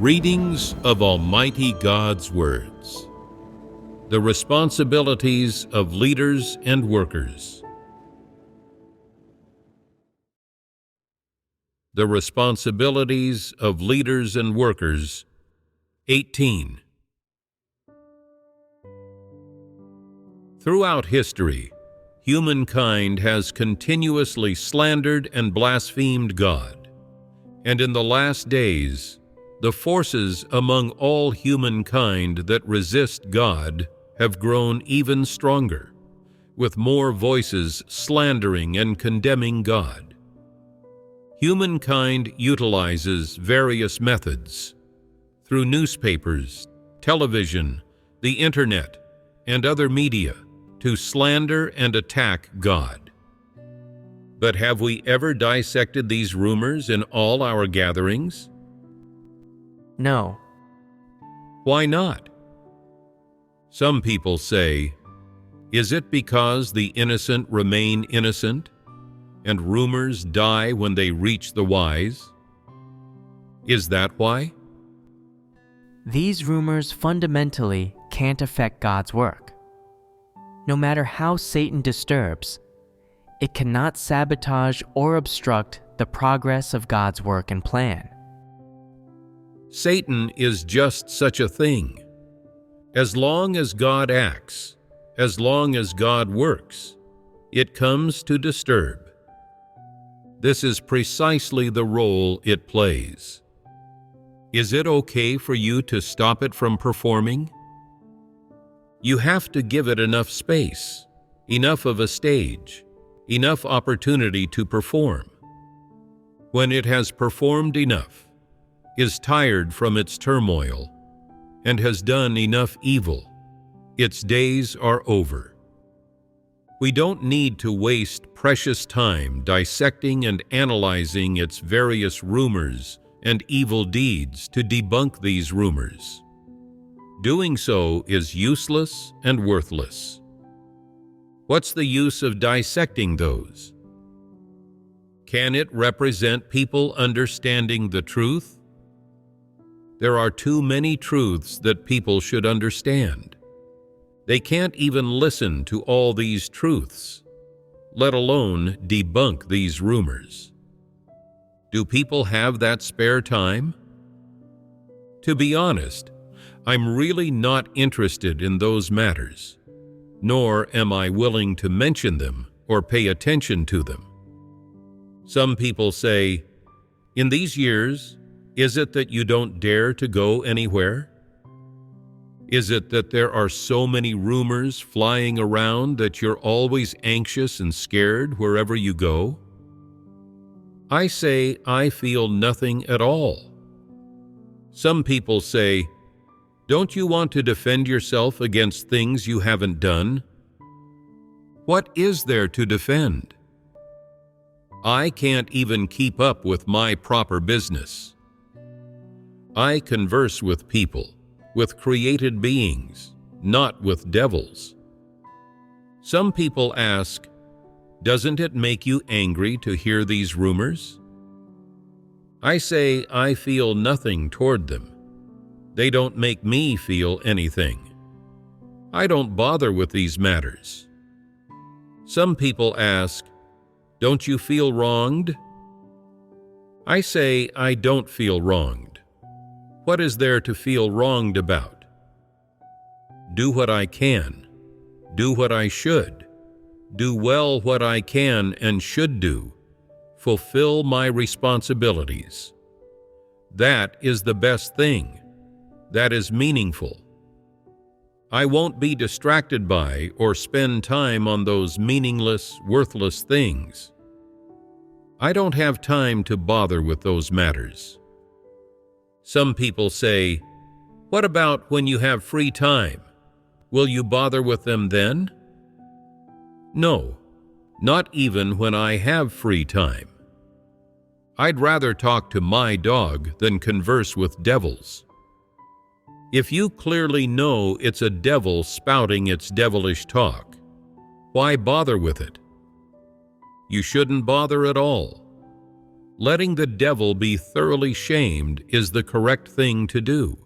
Readings of Almighty God's words. The responsibilities of leaders and workers. The responsibilities of leaders and workers. 18. Throughout history, humankind has continuously slandered and blasphemed God, and in the last days, the forces among all humankind that resist God have grown even stronger, with more voices slandering and condemning God. Humankind utilizes various methods through newspapers, television, the internet, and other media to slander and attack God. But have we ever dissected these rumors in all our gatherings? No. Why not? Some people say, is it because the innocent remain innocent, and rumors die when they reach the wise? Is that why? These rumors fundamentally can't affect God's work. No matter how Satan disturbs, it cannot sabotage or obstruct the progress of God's work and plan. Satan is just such a thing. As long as God acts, as long as God works, it comes to disturb. This is precisely the role it plays. Is it okay for you to stop it from performing? You have to give it enough space, enough of a stage, enough opportunity to perform. When it has performed enough, is tired from its turmoil, and has done enough evil, its days are over. We don't need to waste precious time dissecting and analyzing its various rumors and evil deeds to debunk these rumors. Doing so is useless and worthless. What's the use of dissecting those? Can it represent people understanding the truth? There are too many truths that people should understand. They can't even listen to all these truths, let alone debunk these rumors. Do people have that spare time? To be honest, I'm really not interested in those matters, nor am I willing to mention them or pay attention to them. Some people say, in these years, is it that you don't dare to go anywhere? Is it that there are so many rumors flying around that you're always anxious and scared wherever you go? I say I feel nothing at all. Some people say, don't you want to defend yourself against things you haven't done? What is there to defend? I can't even keep up with my proper business. I converse with people, with created beings, not with devils. Some people ask, doesn't it make you angry to hear these rumors? I say I feel nothing toward them. They don't make me feel anything. I don't bother with these matters. Some people ask, don't you feel wronged? I say I don't feel wronged. What is there to feel wronged about? Do what I can. Do what I should. Do well what I can and should do. Fulfill my responsibilities. That is the best thing. That is meaningful. I won't be distracted by or spend time on those meaningless, worthless things. I don't have time to bother with those matters. Some people say, what about when you have free time? Will you bother with them then? No, not even when I have free time. I'd rather talk to my dog than converse with devils. If you clearly know it's a devil spouting its devilish talk, why bother with it? You shouldn't bother at all. letting the devil be thoroughly shamed is the correct thing to do.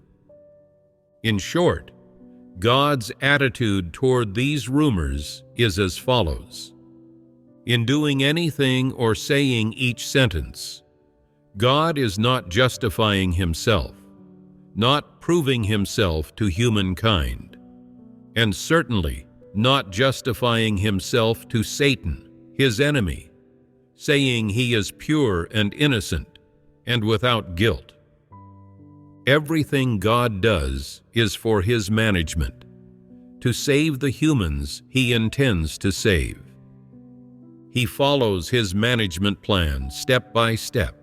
In short, God's attitude toward these rumors is as follows. In doing anything or saying each sentence, God is not justifying himself, not proving himself to humankind, and certainly not justifying himself to Satan, his enemy, saying he is pure and innocent and without guilt. Everything God does is for his management, to save the humans he intends to save. He follows his management plan step by step.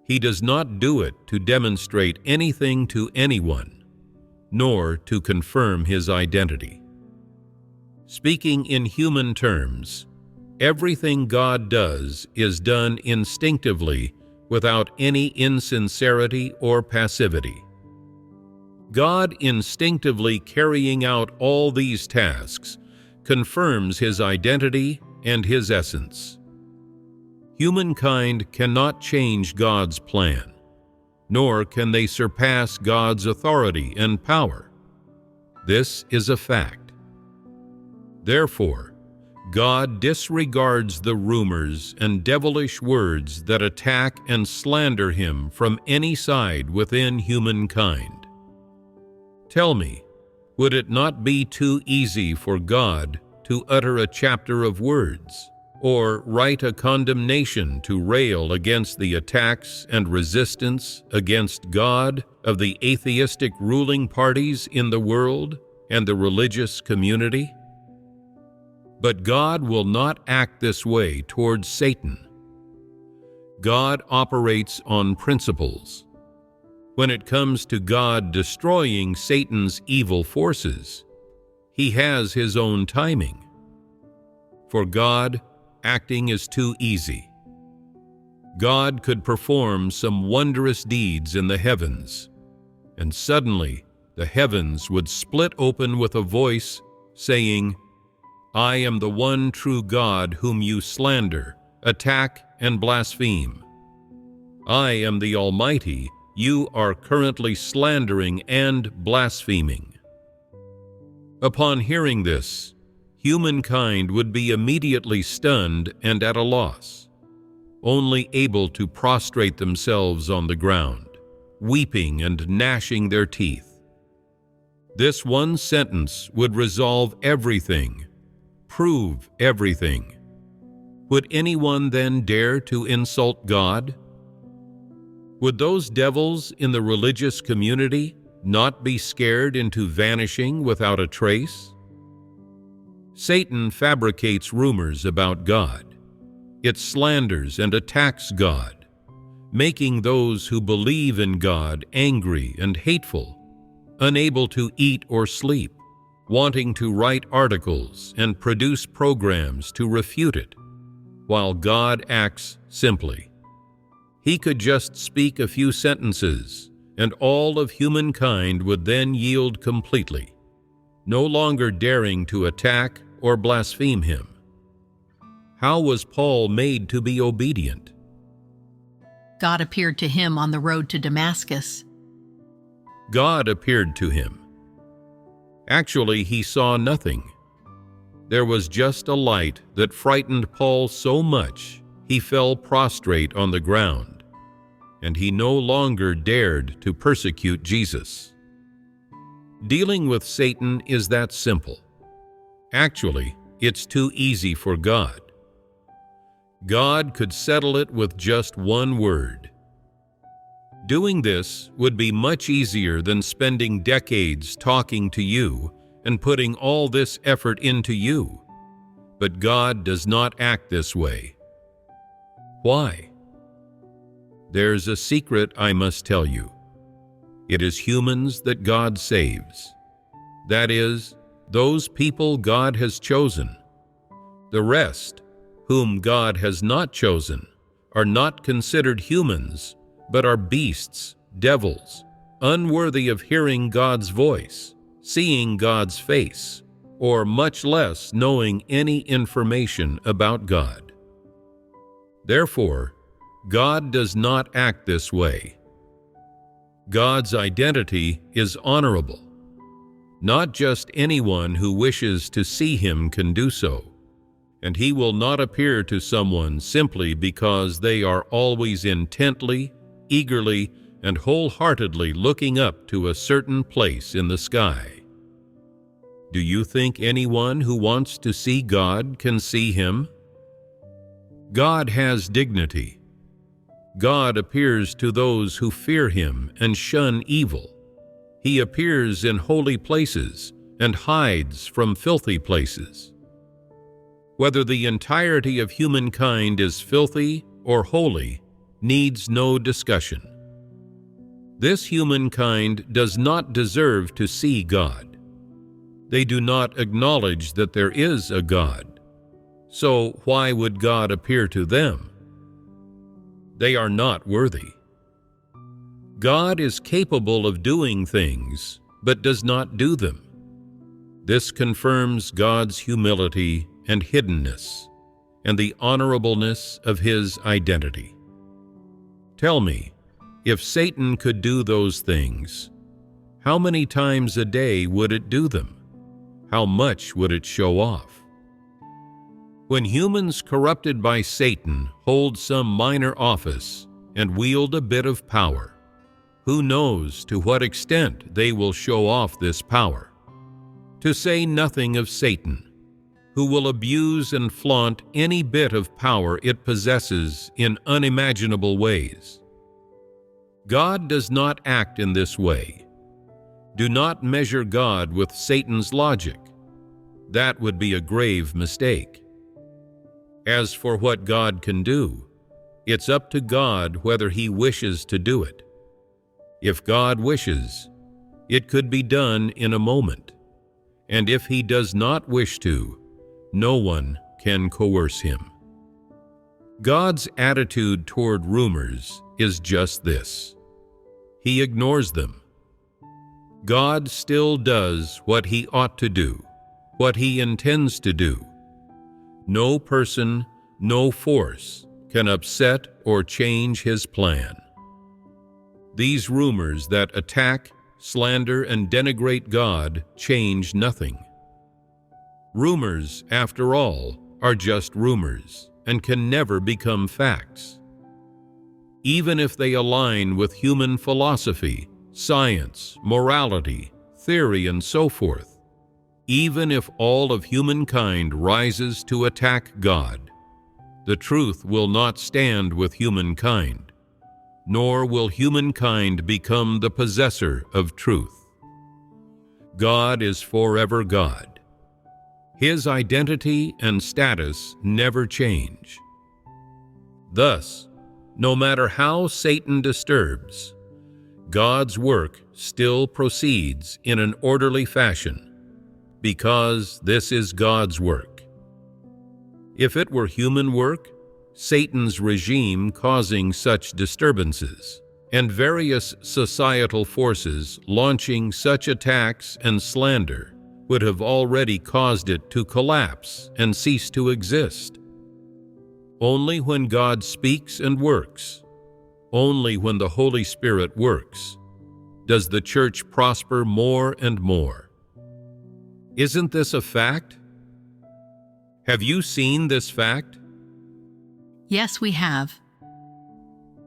He does not do it to demonstrate anything to anyone, nor to confirm his identity. Speaking in human terms, everything God does is done instinctively without any insincerity or passivity. God instinctively carrying out all these tasks confirms his identity and his essence. Humankind cannot change God's plan, nor can they surpass God's authority and power. This is a fact. Therefore, God disregards the rumors and devilish words that attack and slander him from any side within humankind. Tell me, would it not be too easy for God to utter a chapter of words, or write a condemnation to rail against the attacks and resistance against God of the atheistic ruling parties in the world and the religious community? But God will not act this way towards Satan. God operates on principles. When it comes to God destroying Satan's evil forces, he has his own timing. For God, acting is too easy. God could perform some wondrous deeds in the heavens, and suddenly the heavens would split open with a voice saying, I am the one true God whom you slander, attack, and blaspheme. I am the Almighty you are currently slandering and blaspheming. Upon hearing this, humankind would be immediately stunned and at a loss, only able to prostrate themselves on the ground, weeping and gnashing their teeth. This one sentence would resolve everything, prove everything. Would anyone then dare to insult God? Would those devils in the religious community not be scared into vanishing without a trace? Satan fabricates rumors about God. It slanders and attacks God, making those who believe in God angry and hateful, unable to eat or sleep, wanting to write articles and produce programs to refute it, while God acts simply. He could just speak a few sentences, and all of humankind would then yield completely, no longer daring to attack or blaspheme him. How was Paul made to be obedient? God appeared to him on the road to Damascus. God appeared to him. Actually, he saw nothing. There was just a light that frightened Paul so much he fell prostrate on the ground, and he no longer dared to persecute Jesus. Dealing with Satan is that simple. Actually, it's too easy for God. God could settle it with just one word. Doing this would be much easier than spending decades talking to you and putting all this effort into you. But God does not act this way. Why? There's a secret I must tell you. It is humans that God saves. That is, those people God has chosen. The rest, whom God has not chosen, are not considered humans, but are beasts, devils, unworthy of hearing God's voice, seeing God's face, or much less knowing any information about God. Therefore, God does not act this way. God's identity is honorable. Not just anyone who wishes to see him can do so, and he will not appear to someone simply because they are always intently, eagerly, and wholeheartedly looking up to a certain place in the sky. Do you think anyone who wants to see God can see him? God has dignity. God appears to those who fear him and shun evil. He appears in holy places and hides from filthy places. Whether the entirety of humankind is filthy or holy needs no discussion. This humankind does not deserve to see God. They do not acknowledge that there is a God. So why would God appear to them? They are not worthy. God is capable of doing things, but does not do them. This confirms God's humility and hiddenness, and the honorableness of his identity. Tell me, if Satan could do those things, how many times a day would it do them? How much would it show off? When humans corrupted by Satan hold some minor office and wield a bit of power, who knows to what extent they will show off this power? To say nothing of Satan, who will abuse and flaunt any bit of power it possesses in unimaginable ways. God does not act in this way. Do not measure God with Satan's logic. That would be a grave mistake. As for what God can do, it's up to God whether he wishes to do it. If God wishes, it could be done in a moment. And if he does not wish to, no one can coerce him. God's attitude toward rumors is just this. He ignores them. God still does what he ought to do, what he intends to do. No person, no force can upset or change his plan. These rumors that attack, slander, and denigrate God change nothing. Rumors, after all, are just rumors and can never become facts. Even if they align with human philosophy, science, morality, theory, and so forth, even if all of humankind rises to attack God, the truth will not stand with humankind, nor will humankind become the possessor of truth. God is forever God. His identity and status never change. Thus, no matter how Satan disturbs, God's work still proceeds in an orderly fashion, because this is God's work. If it were human work, Satan's regime causing such disturbances, and various societal forces launching such attacks and slander would have already caused it to collapse and cease to exist. Only when God speaks and works, only when the Holy Spirit works, does the church prosper more and more. Isn't this a fact? Have you seen this fact? Yes, we have.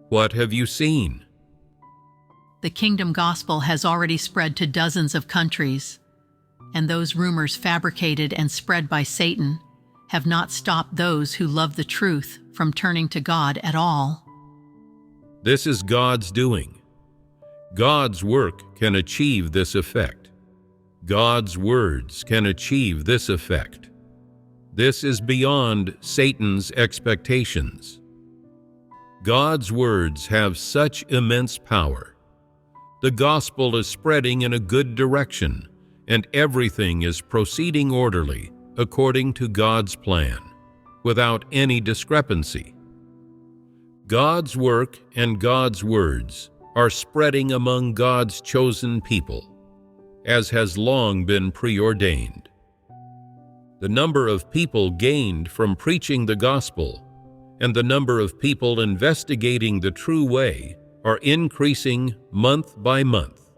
What have you seen? The kingdom gospel has already spread to dozens of countries, and those rumors fabricated and spread by Satan have not stopped those who love the truth from turning to God at all. This is God's doing. God's work can achieve this effect. God's words can achieve this effect. This is beyond Satan's expectations. God's words have such immense power. The gospel is spreading in a good direction, and everything is proceeding orderly according to God's plan, without any discrepancy. God's work and God's words are spreading among God's chosen people, as has long been preordained. The number of people gained from preaching the gospel and the number of people investigating the true way are increasing month by month.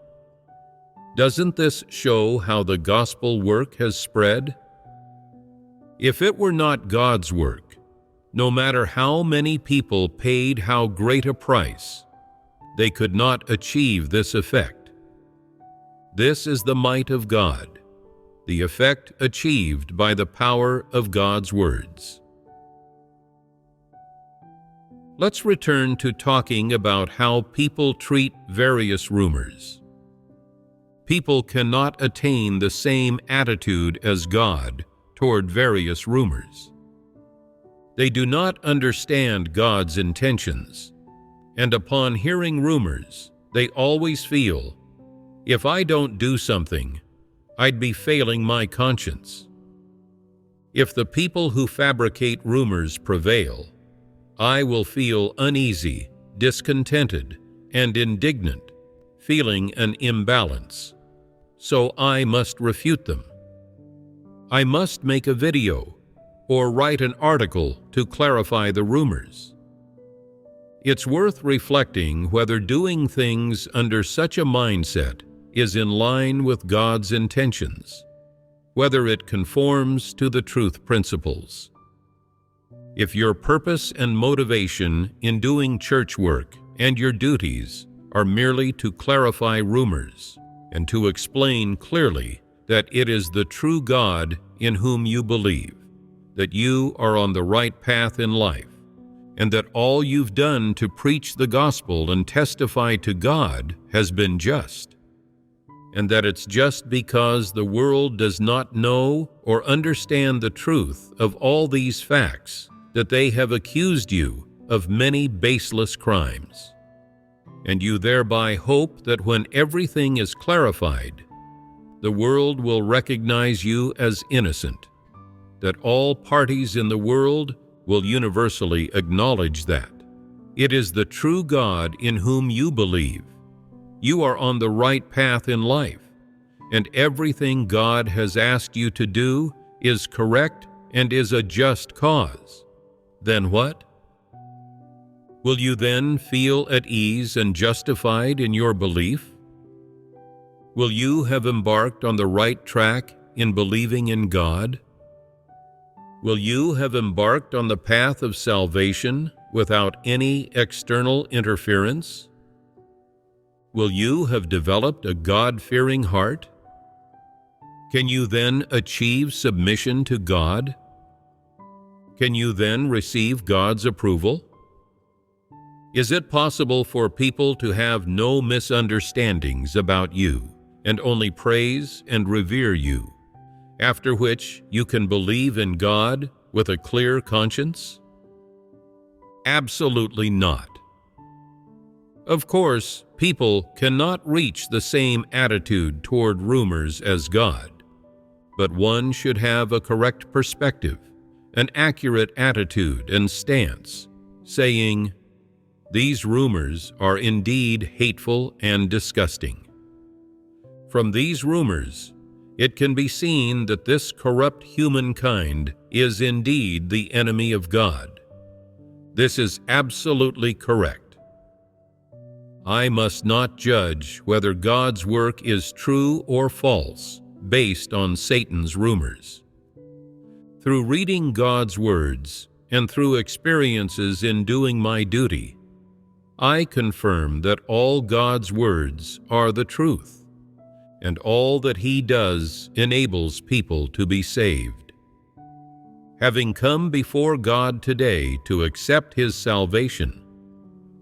Doesn't this show how the gospel work has spread? If it were not God's work, no matter how many people paid how great a price, they could not achieve this effect. This is the might of God, the effect achieved by the power of God's words. Let's return to talking about how people treat various rumors. People cannot attain the same attitude as God toward various rumors. They do not understand God's intentions, and upon hearing rumors, they always feel, if I don't do something, I'd be failing my conscience. If the people who fabricate rumors prevail, I will feel uneasy, discontented, and indignant, feeling an imbalance. So I must refute them. I must make a video or write an article to clarify the rumors. It's worth reflecting whether doing things under such a mindset is in line with God's intentions, whether it conforms to the truth principles. If your purpose and motivation in doing church work and your duties are merely to clarify rumors and to explain clearly that it is the true God in whom you believe, that you are on the right path in life, and that all you've done to preach the gospel and testify to God has been just, and that it's just because the world does not know or understand the truth of all these facts that they have accused you of many baseless crimes. And you thereby hope that when everything is clarified, the world will recognize you as innocent, that all parties in the world will universally acknowledge that. It is the true God in whom you believe. You are on the right path in life, and everything God has asked you to do is correct and is a just cause. Then what? Will you then feel at ease and justified in your belief? Will you have embarked on the right track in believing in God? Will you have embarked on the path of salvation without any external interference? Will you have developed a God-fearing heart? Can you then achieve submission to God? Can you then receive God's approval? Is it possible for people to have no misunderstandings about you and only praise and revere you, after which you can believe in God with a clear conscience? Absolutely not. Of course, people cannot reach the same attitude toward rumors as God, but one should have a correct perspective, an accurate attitude and stance, saying, these rumors are indeed hateful and disgusting. From these rumors, it can be seen that this corrupt humankind is indeed the enemy of God. This is absolutely correct. I must not judge whether God's work is true or false based on Satan's rumors. Through reading God's words and through experiences in doing my duty, I confirm that all God's words are the truth, and all that He does enables people to be saved. Having come before God today to accept His salvation,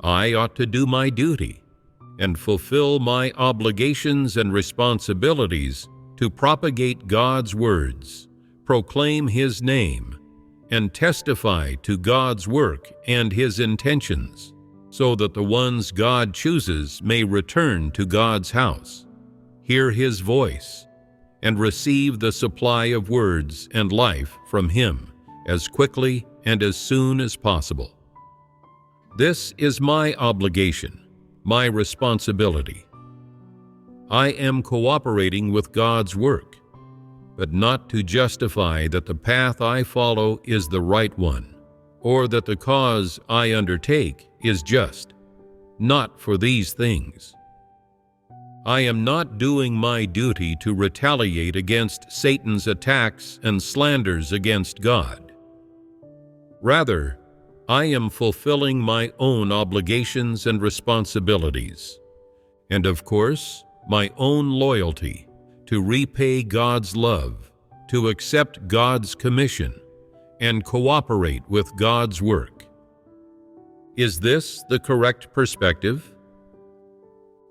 I ought to do my duty and fulfill my obligations and responsibilities to propagate God's words, proclaim His name, and testify to God's work and His intentions, so that the ones God chooses may return to God's house, hear His voice, and receive the supply of words and life from Him as quickly and as soon as possible. This is my obligation, my responsibility. I am cooperating with God's work, but not to justify that the path I follow is the right one, or that the cause I undertake is just, not for these things. I am not doing my duty to retaliate against Satan's attacks and slanders against God. Rather, I am fulfilling my own obligations and responsibilities, and of course, my own loyalty to repay God's love, to accept God's commission, and cooperate with God's work. Is this the correct perspective?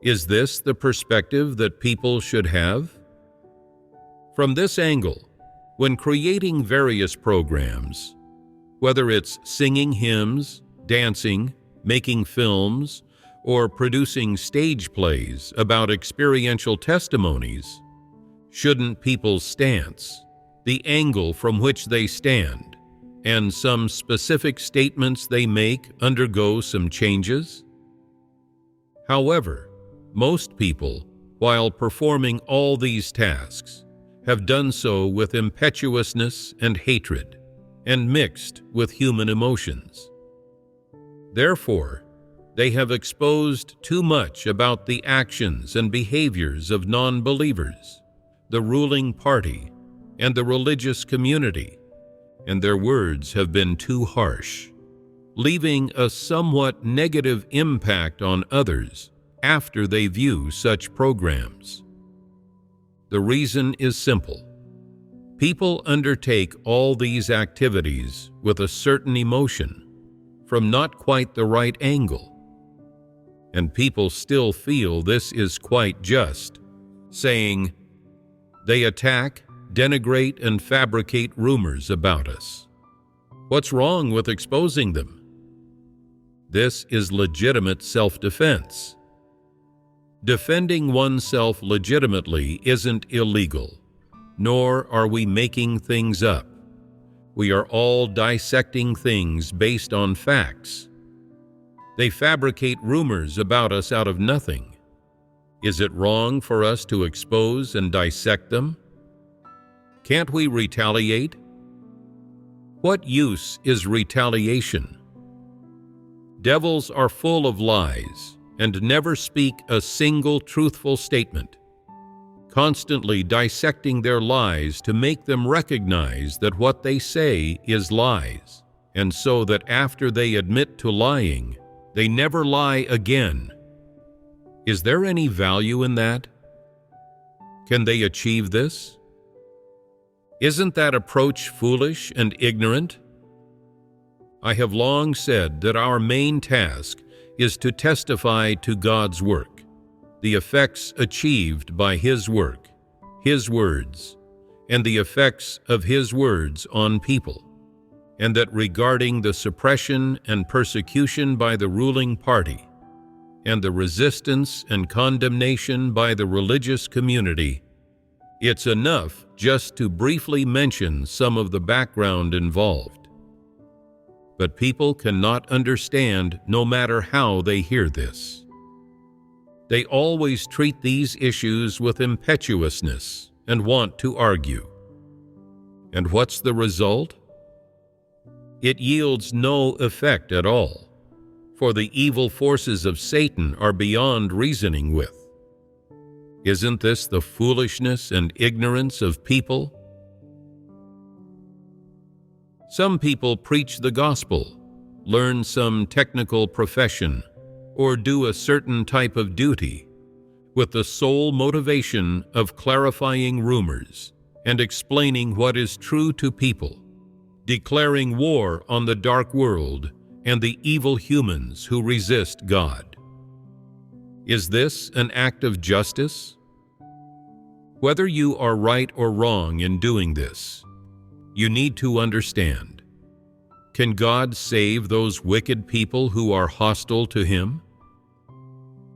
Is this the perspective that people should have? From this angle, when creating various programs, whether it's singing hymns, dancing, making films, or producing stage plays about experiential testimonies, shouldn't people's stance, the angle from which they stand, and some specific statements they make undergo some changes? However, most people, while performing all these tasks, have done so with impetuousness and hatred, and mixed with human emotions. Therefore, they have exposed too much about the actions and behaviors of non-believers, the ruling party, and the religious community, and their words have been too harsh, leaving a somewhat negative impact on others after they view such programs. The reason is simple. People undertake all these activities with a certain emotion from not quite the right angle, and people still feel this is quite just, saying, they attack, denigrate, and fabricate rumors about us. What's wrong with exposing them? This is legitimate self-defense. Defending oneself legitimately isn't illegal, nor are we making things up. We are all dissecting things based on facts. They fabricate rumors about us out of nothing. Is it wrong for us to expose and dissect them? Can't we retaliate? What use is retaliation? Devils are full of lies and never speak a single truthful statement, constantly dissecting their lies to make them recognize that what they say is lies, and so that after they admit to lying, they never lie again. Is there any value in that? Can they achieve this? Isn't that approach foolish and ignorant? I have long said that our main task is to testify to God's work, the effects achieved by His work, His words, and the effects of His words on people, and that regarding the suppression and persecution by the ruling party, and the resistance and condemnation by the religious community, it's enough just to briefly mention some of the background involved. But people cannot understand no matter how they hear this. They always treat these issues with impetuousness and want to argue. And what's the result? It yields no effect at all, for the evil forces of Satan are beyond reasoning with. Isn't this the foolishness and ignorance of people? Some people preach the gospel, learn some technical profession, or do a certain type of duty with the sole motivation of clarifying rumors and explaining what is true to people, declaring war on the dark world and the evil humans who resist God. Is this an act of justice? Whether you are right or wrong in doing this, you need to understand. Can God save those wicked people who are hostile to Him?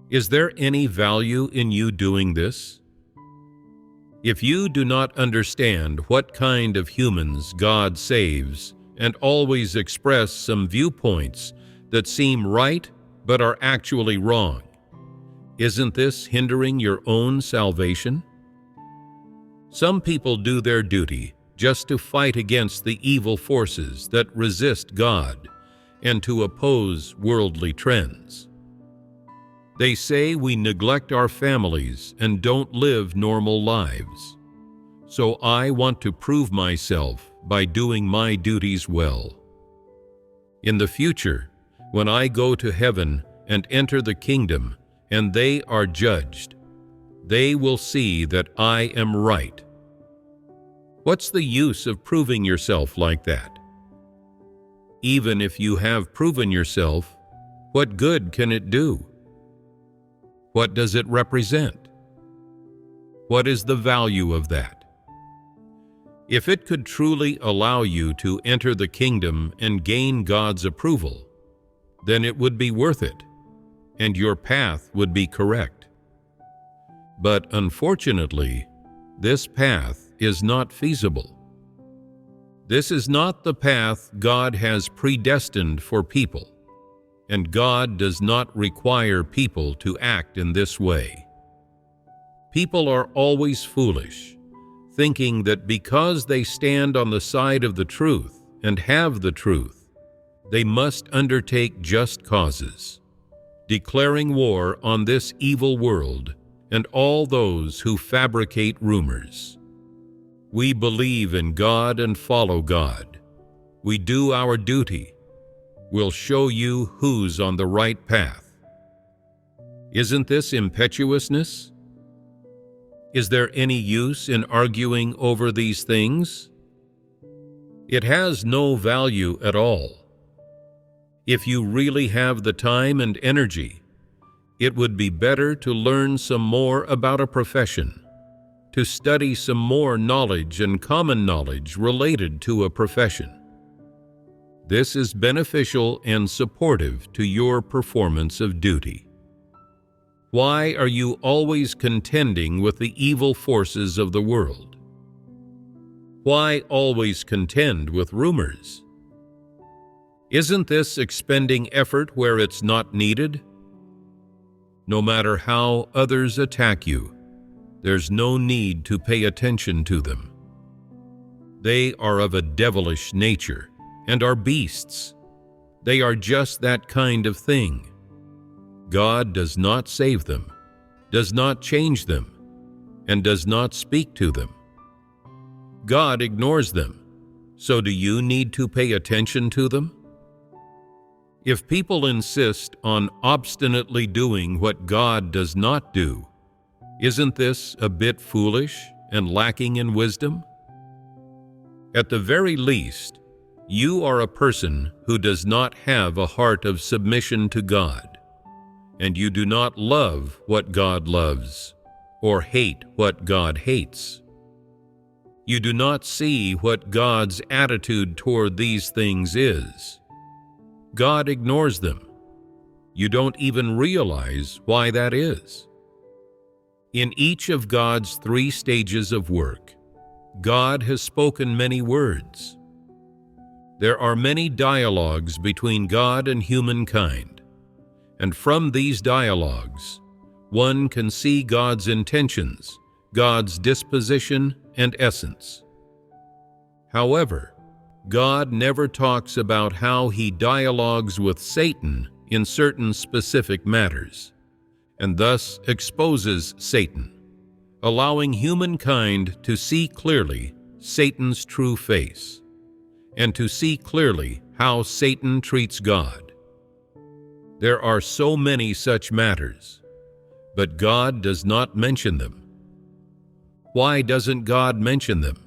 Is there any value in you doing this? If you do not understand what kind of humans God saves and always express some viewpoints that seem right but are actually wrong, isn't this hindering your own salvation? Some people do their duty just to fight against the evil forces that resist God and to oppose worldly trends. They say we neglect our families and don't live normal lives. So I want to prove myself by doing my duties well. In the future, when I go to heaven and enter the kingdom and they are judged, they will see that I am right. What's the use of proving yourself like that? Even if you have proven yourself, what good can it do? What does it represent? What is the value of that? If it could truly allow you to enter the kingdom and gain God's approval, then it would be worth it, and your path would be correct. But unfortunately, this path is not feasible. This is not the path God has predestined for people, and God does not require people to act in this way. People are always foolish, thinking that because they stand on the side of the truth and have the truth, they must undertake just causes, declaring war on this evil world and all those who fabricate rumors. We believe in God and follow God. We do our duty. We'll show you who's on the right path. Isn't this impetuousness? Is there any use in arguing over these things? It has no value at all. If you really have the time and energy, it would be better to learn some more about a profession, to study some more knowledge and common knowledge related to a profession. This is beneficial and supportive to your performance of duty. Why are you always contending with the evil forces of the world? Why always contend with rumors? Isn't this expending effort where it's not needed? No matter how others attack you, there's no need to pay attention to them. They are of a devilish nature and are beasts. They are just that kind of thing. God does not save them, does not change them, and does not speak to them. God ignores them, so do you need to pay attention to them? If people insist on obstinately doing what God does not do, isn't this a bit foolish and lacking in wisdom? At the very least, you are a person who does not have a heart of submission to God, and you do not love what God loves, or hate what God hates. You do not see what God's attitude toward these things is. God ignores them. You don't even realize why that is. In each of God's 3 stages of work, God has spoken many words. There are many dialogues between God and humankind, and from these dialogues, one can see God's intentions, God's disposition and essence. However, God never talks about how he dialogues with Satan in certain specific matters, and thus exposes Satan, allowing humankind to see clearly Satan's true face, and to see clearly how Satan treats God. There are so many such matters, but God does not mention them. Why doesn't God mention them?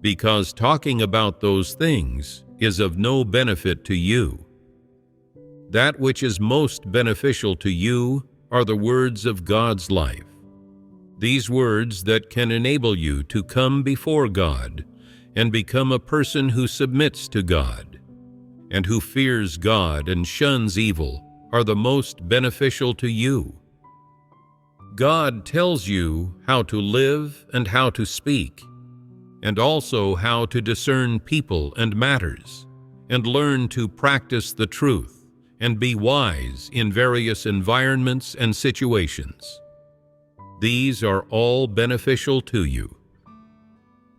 Because talking about those things is of no benefit to you. That which is most beneficial to you are the words of God's life. These words that can enable you to come before God and become a person who submits to God and who fears God and shuns evil are the most beneficial to you. God tells you how to live and how to speak, and also how to discern people and matters, and learn to practice the truth and be wise in various environments and situations. These are all beneficial to you.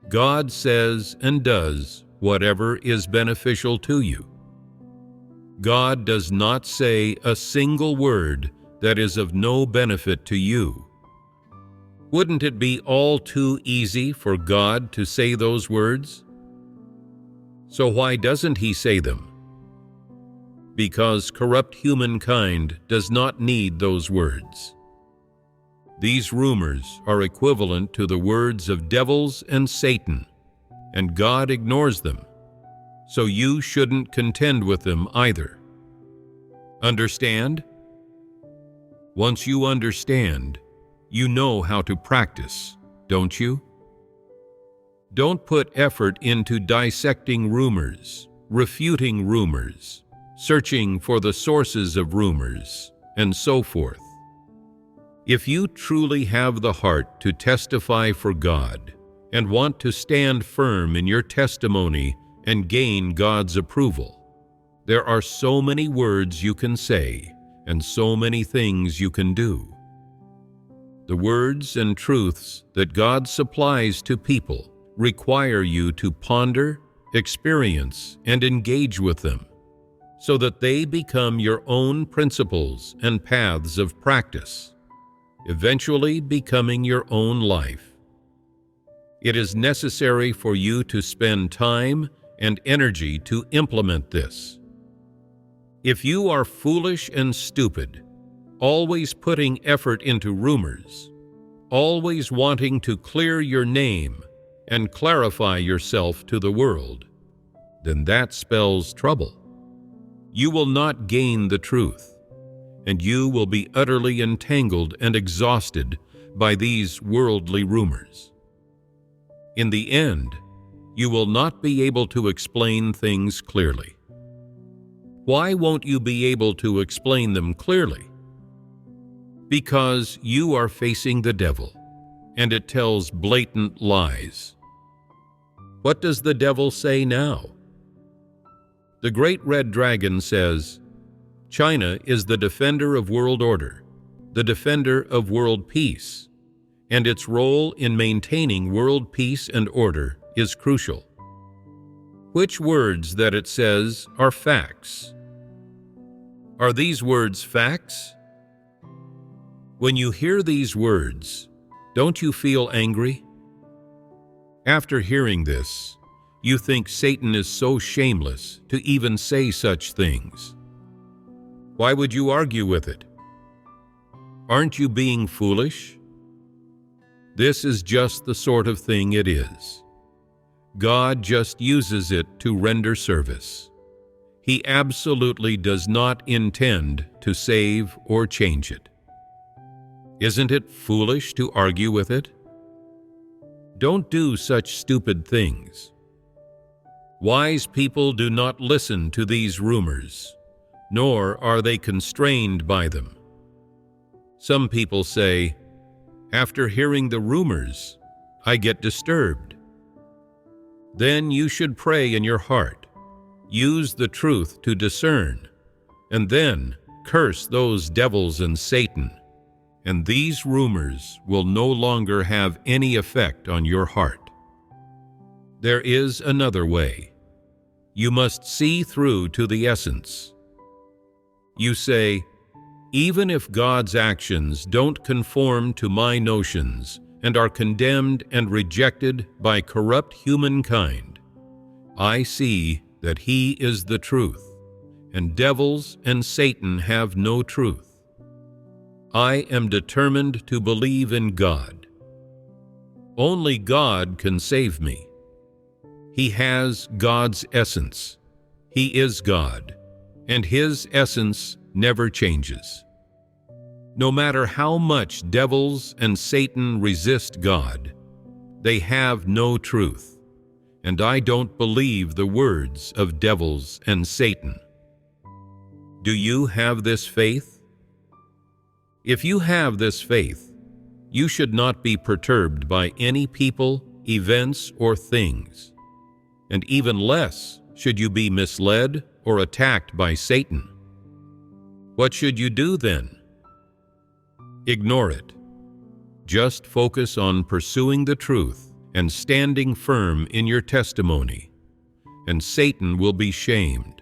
God says and does whatever is beneficial to you. God does not say a single word that is of no benefit to you. Wouldn't it be all too easy for God to say those words? So why doesn't He say them? Because corrupt humankind does not need those words. These rumors are equivalent to the words of devils and Satan, and God ignores them, so you shouldn't contend with them either. Understand? Once you understand, you know how to practice, don't you? Don't put effort into dissecting rumors, refuting rumors, searching for the sources of rumors, and so forth. If you truly have the heart to testify for God and want to stand firm in your testimony and gain God's approval, there are so many words you can say and so many things you can do. The words and truths that God supplies to people require you to ponder, experience, and engage with them, so that they become your own principles and paths of practice, eventually becoming your own life. It is necessary for you to spend time and energy to implement this. If you are foolish and stupid, always putting effort into rumors, always wanting to clear your name and clarify yourself to the world, then that spells trouble. You will not gain the truth, and you will be utterly entangled and exhausted by these worldly rumors. In the end, you will not be able to explain things clearly. Why won't you be able to explain them clearly? Because you are facing the devil, and it tells blatant lies. What does the devil say now? The great red dragon says, China is the defender of world order, the defender of world peace, and its role in maintaining world peace and order is crucial. Which words that it says are facts? Are these words facts? When you hear these words, don't you feel angry? After hearing this, you think Satan is so shameless to even say such things. Why would you argue with it? Aren't you being foolish? This is just the sort of thing it is. God just uses it to render service. He absolutely does not intend to save or change it. Isn't it foolish to argue with it? Don't do such stupid things. Wise people do not listen to these rumors, nor are they constrained by them. Some people say, after hearing the rumors, I get disturbed. Then you should pray in your heart, use the truth to discern, and then curse those devils and Satan, and these rumors will no longer have any effect on your heart. There is another way. You must see through to the essence. You say, even if God's actions don't conform to my notions and are condemned and rejected by corrupt humankind, I see that He is the truth, and devils and Satan have no truth. I am determined to believe in God. Only God can save me. He has God's essence. He is God, and His essence never changes. No matter how much devils and Satan resist God, they have no truth, and I don't believe the words of devils and Satan. Do you have this faith? If you have this faith, you should not be perturbed by any people, events, or things, and even less should you be misled or attacked by Satan. What should you do then? Ignore it. Just focus on pursuing the truth and standing firm in your testimony, and Satan will be shamed.